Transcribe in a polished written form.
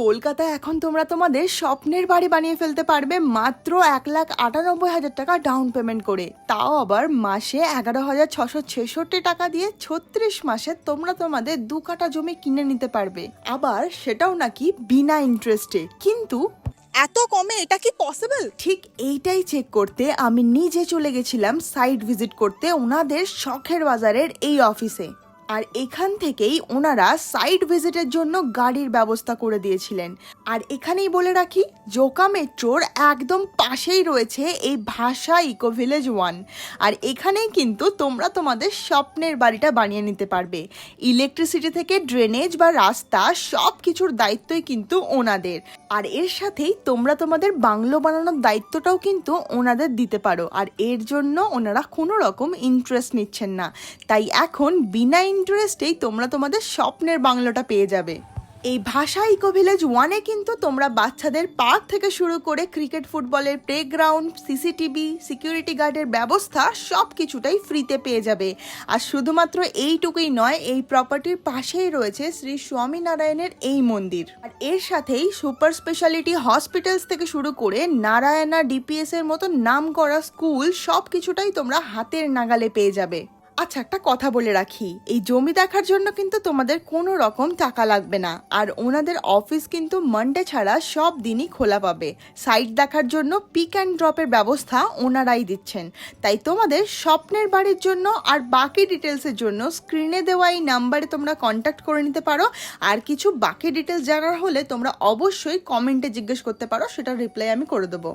কলকাতায় এখন তোমরা তোমাদের স্বপ্নের বাড়ি বানিয়ে ফেলতে পারবে মাত্র 1,98,000 টাকা ডাউন পেমেন্ট করে, তাও আবার মাসে 11,666 টাকা দিয়ে 36 মাসে তোমরা তোমাদের 2 কাঠা জমি কিনে নিতে পারবে, আবার সেটাও নাকি বিনা ইন্টারেস্টে। কিন্তু এত কমে এটা কি পসিবল? ঠিক এইটাই চেক করতে আমি নিজে চলে গেছিলাম সাইট ভিজিট করতে ওনাদের শখের বাজারের এই অফিসে। আর এখান থেকেই ওনারা সাইট ভিজিটের জন্য গাড়ির ব্যবস্থা করে দিয়েছিলেন। আর এখানেই বলে রাখি, জোকা মেট্রোর একদম পাশেই রয়েছে এই ভাষা ইকো ভিলেজ 1। আর এখানেই কিন্তু তোমরা তোমাদের স্বপ্নের বাড়িটা বানিয়ে নিতে পারবে। ইলেকট্রিসিটি থেকে ড্রেনেজ বা রাস্তা সব কিছুর দায়িত্বই কিন্তু ওনাদের। আর এর সাথেই তোমরা তোমাদের বাংলো বানানোর দায়িত্বটাও কিন্তু ওনাদের দিতে পারো। আর এর জন্য ওনারা কোনো রকম ইন্টারেস্ট নিচ্ছেন না, তাই এখন বিনা ইন্টারেস্টেই তোমরা তোমাদের স্বপ্নের বাংলোটা পেয়ে যাবে। এই ভাষা ইকো ভিলেজ 1-এ কিন্তু তোমরা বাচ্চাদের পার্ক থেকে শুরু করে ক্রিকেট ফুটবলের প্লেগ্রাউন্ড, সিসিটিভি, সিকিউরিটি গার্ডের ব্যবস্থা সব কিছুটাই ফ্রিতে পেয়ে যাবে। আর শুধুমাত্র এইটুকুই নয়, এই প্রপার্টির পাশেই রয়েছে শ্রী স্বামীনারায়ণের এই মন্দির। আর এর সাথেই সুপার স্পেশালিটি হসপিটালস থেকে শুরু করে নারায়ণা ডিপিএস এর মতো নাম করা স্কুল সব কিছুটাই তোমরা হাতের নাগালে পেয়ে যাবে। আচ্ছা, একটা কথা বলে রাখি, এই জমি দেখার জন্য কিন্তু তোমাদের কোনো রকম টাকা লাগবে না। আর ওনাদের অফিস কিন্তু মানডে ছাড়া সব দিনই খোলা পাবে। সাইট দেখার জন্য পিক অ্যান্ড ড্রপের ব্যবস্থা ওনারাই দিচ্ছেন। তাই তোমাদের স্বপ্নের বাড়ির জন্য আর বাকি ডিটেলসের জন্য স্ক্রিনে দেওয়া এই নাম্বারে তোমরা কন্ট্যাক্ট করে নিতে পারো। আর কিছু বাকি ডিটেলস জানার হলে তোমরা অবশ্যই কমেন্টে জিজ্ঞেস করতে পারো, সেটার রিপ্লাই আমি করে দেবো।